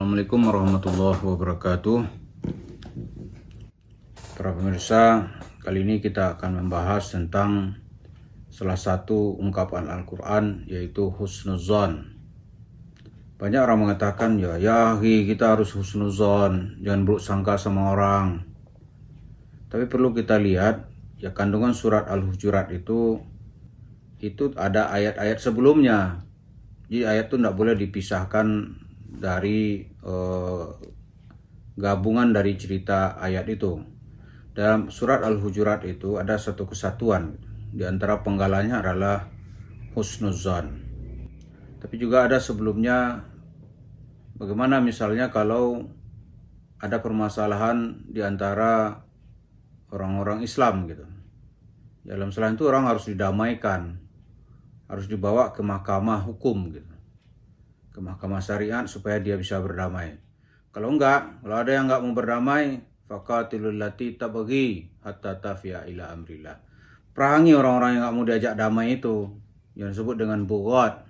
Assalamualaikum warahmatullahi wabarakatuh. Para pemirsa, kali ini kita akan membahas tentang salah satu ungkapan Al-Quran, yaitu husnuzon. Banyak orang mengatakan, ya kita harus husnuzon, jangan buruk sangka sama orang. Tapi perlu kita lihat, ya kandungan surat Al-Hujurat itu ada ayat-ayat sebelumnya. Jadi ayat itu tidak boleh dipisahkan dari gabungan dari cerita ayat itu. Dalam surat Al-Hujurat itu ada satu kesatuan. Di antara penggalanya adalah husnuzon. Tapi juga ada sebelumnya, bagaimana misalnya kalau ada permasalahan di antara orang-orang Islam gitu. Dalam Islam itu orang harus didamaikan, harus dibawa ke mahkamah hukum gitu, ke mahkamah syariat supaya dia bisa berdamai. Kalau ada yang enggak mau berdamai, faqatilul lati tabghi hatta tafiya ila amrillah. Perangi orang-orang yang enggak mau diajak damai itu, yang disebut dengan bughat.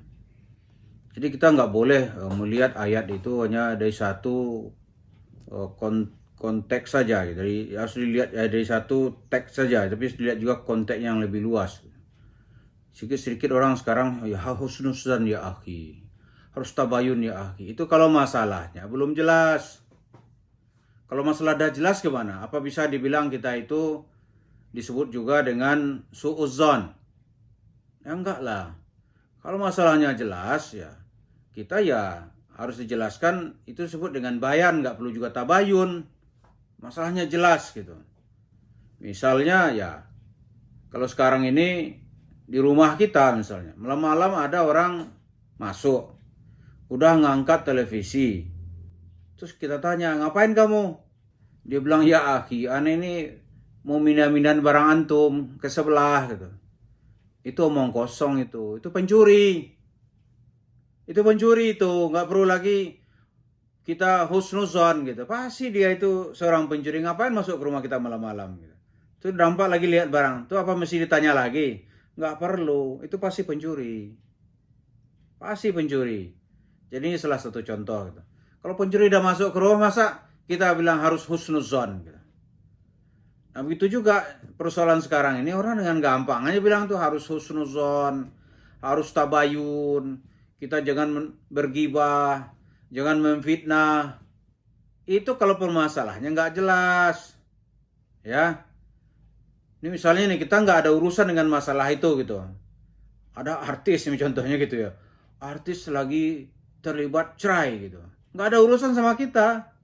Jadi kita enggak boleh melihat ayat itu hanya dari satu konteks saja. Jadi harus dilihat dari satu teks saja, tapi dilihat juga konteks yang lebih luas. Sedikit-sedikit orang sekarang, ya husnuzan ya akhi, harus tabayun ya akhi. Itu kalau masalahnya belum jelas. Kalau masalah dah jelas gimana? Apa bisa dibilang kita itu disebut juga dengan su'uzzon? Ya enggak lah. Kalau masalahnya jelas, ya kita ya harus dijelaskan, itu disebut dengan bayan, enggak perlu juga tabayun. Masalahnya jelas gitu. Misalnya ya, kalau sekarang ini di rumah kita misalnya, malam-malam ada orang masuk, udah ngangkat televisi. Terus kita tanya, ngapain kamu? Dia bilang, ya akhi, aneh ini mau mindah-mindahan barang antum ke sebelah gitu. Itu omong kosong itu pencuri. Itu pencuri itu, nggak perlu lagi kita husnuzon gitu. Pasti dia itu seorang pencuri, ngapain masuk ke rumah kita malam-malam gitu. Itu dampak lagi lihat barang, itu apa mesti ditanya lagi? Nggak perlu, itu pasti pencuri. Pasti pencuri. Jadi ini salah satu contoh gitu. Kalau pencuri udah masuk ke rumah, masa kita bilang harus husnuzon gitu. Nah begitu juga persoalan sekarang ini, orang dengan gampang aja bilang tuh harus husnuzon, harus tabayun, kita jangan bergibah, jangan memfitnah. Itu kalau permasalahannya nggak jelas. Ya. Ini misalnya nih, kita nggak ada urusan dengan masalah itu gitu. Ada artis nih contohnya gitu ya. Artis lagi terlibat cerai gitu. Nggak ada urusan sama kita.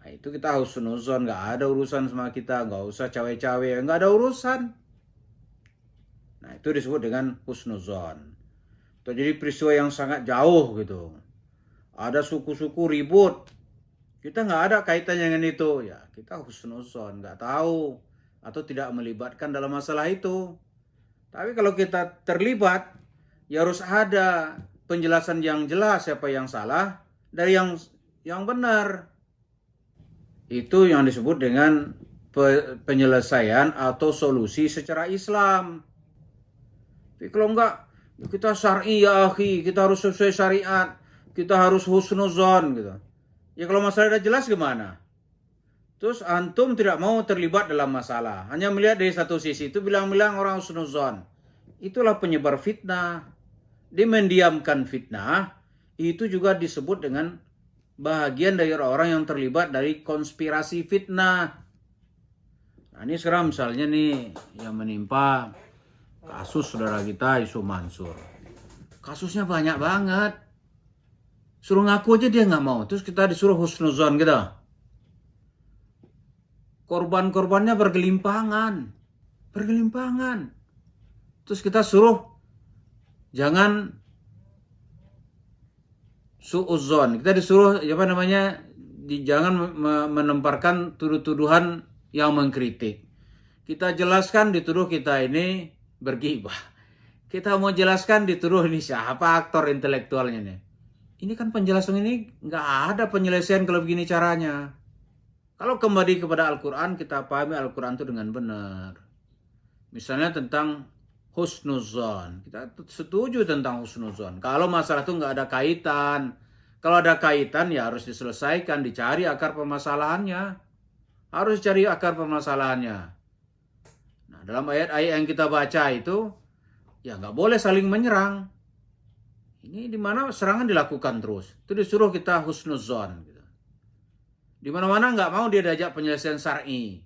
Nah, itu kita husnuzon, nggak ada urusan sama kita. Nggak usah cawe-cawe, nggak ada urusan. Nah itu disebut dengan husnuzon. Terjadi peristiwa yang sangat jauh gitu. Ada suku-suku ribut. Kita nggak ada kaitannya dengan itu. Ya kita husnuzon, nggak tahu atau tidak melibatkan dalam masalah itu. Tapi kalau kita terlibat, ya harus ada penjelasan yang jelas siapa yang salah dari yang benar. Itu yang disebut dengan penyelesaian atau solusi secara Islam. Tapi kalau enggak, kita syar'i ya akhi, kita harus sesuai syariat, kita harus husnuzon gitu. Ya kalau masalah udah jelas gimana? Terus antum tidak mau terlibat dalam masalah, hanya melihat dari satu sisi, itu bilang-bilang orang husnuzon. Itulah penyebar fitnah. Dia mendiamkan fitnah, itu juga disebut dengan bahagian dari orang yang terlibat dari konspirasi fitnah. Nah ini sekarang misalnya nih yang menimpa kasus saudara kita Yusuf Mansur. Kasusnya banyak banget. Suruh ngaku aja dia nggak mau, terus kita disuruh husnuzon gitu. Korban-korbannya bergelimpangan. Terus kita suruh jangan su'uzzon. Kita disuruh jangan menemparkan tuduh-tuduhan yang mengkritik. Kita jelaskan dituduh kita ini bergibah. Kita mau jelaskan dituduh ini siapa aktor intelektualnya nih. Ini kan penjelasan ini nggak ada penyelesaian kalau begini caranya. Kalau kembali kepada Al-Quran, kita pahami Al-Quran itu dengan benar. Misalnya tentang husnuzon. Kita setuju tentang husnuzon. Kalau masalah itu nggak ada kaitan, Kalau ada kaitan ya harus diselesaikan, dicari akar permasalahannya. Harus cari akar permasalahannya. Nah, dalam ayat-ayat yang kita baca itu, ya nggak boleh saling menyerang. Ini di mana serangan dilakukan terus. Itu disuruh kita husnuzon. Gitu. Di mana-mana nggak mau dia diajak penyelesaian syar'i.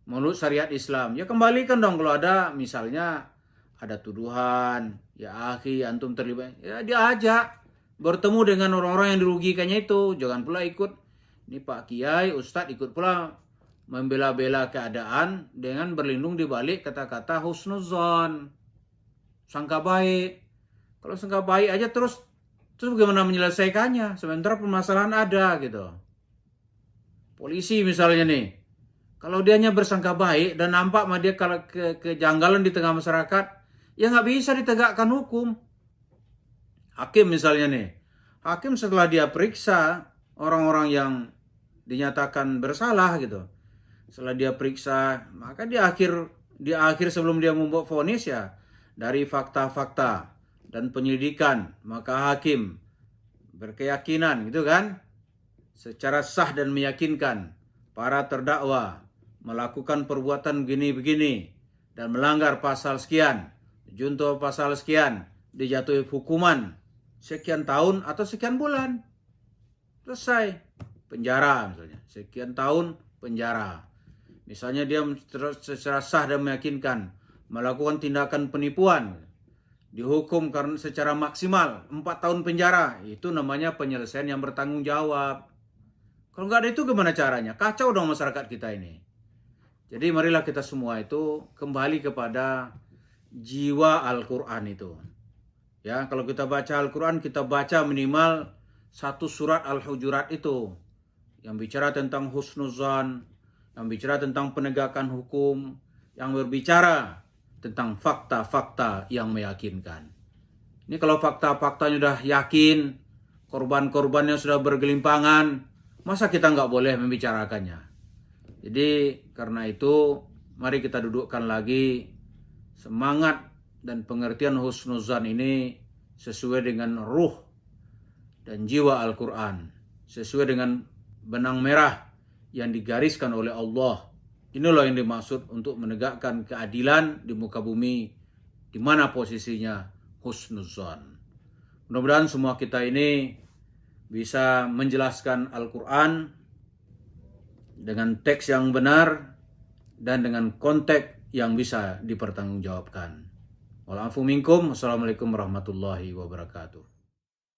Menurut syariat Islam. Ya kembalikan dong kalau ada misalnya ada tuduhan. Ya akhi, antum terlibat. Ya diajak. Bertemu dengan orang-orang yang dirugikannya itu. Jangan pula ikut. Ini Pak Kiai, Ustadz ikut pula membela-bela keadaan dengan berlindung di balik kata-kata husnuzon. Sangka baik. Kalau sangka baik aja terus bagaimana menyelesaikannya? Sementara permasalahan ada gitu. Polisi misalnya nih. Kalau dia hanya bersangka baik dan nampak mah dia kalau kejanggalan di tengah masyarakat, ya nggak bisa ditegakkan hukum. Hakim misalnya nih. Hakim setelah dia periksa orang-orang yang dinyatakan bersalah gitu. Setelah dia periksa, maka di akhir sebelum dia membuat vonis ya dari fakta-fakta dan penyelidikan, maka hakim berkeyakinan gitu kan, secara sah dan meyakinkan para terdakwa melakukan perbuatan begini-begini dan melanggar pasal sekian, junto pasal sekian, dijatuhi hukuman sekian tahun atau sekian bulan. Selesai. Penjara misalnya. Sekian tahun penjara. Misalnya dia secara sah dan meyakinkan melakukan tindakan penipuan. Dihukum karena secara maksimal 4 tahun penjara. Itu namanya penyelesaian yang bertanggung jawab. Kalau nggak ada itu gimana caranya? Kacau dong masyarakat kita ini. Jadi marilah kita semua itu kembali kepada jiwa Al-Quran itu. Ya, kalau kita baca Al-Quran, kita baca minimal 1 surat Al-Hujurat itu. Yang bicara tentang husnuzan, yang bicara tentang penegakan hukum, yang berbicara tentang fakta-fakta yang meyakinkan. Ini kalau fakta-faktanya sudah yakin, korban-korbannya sudah bergelimpangan, masa kita nggak boleh membicarakannya? Jadi karena itu, mari kita dudukkan lagi semangat dan pengertian husnuzan ini sesuai dengan ruh dan jiwa Al-Quran. Sesuai dengan benang merah yang digariskan oleh Allah. Inilah yang dimaksud untuk menegakkan keadilan di muka bumi di mana posisinya husnuzan. Mudah-mudahan semua kita ini bisa menjelaskan Al-Quran dengan teks yang benar dan dengan konteks yang bisa dipertanggungjawabkan. Wal afu minkum. Wassalamualaikum warahmatullahi wabarakatuh.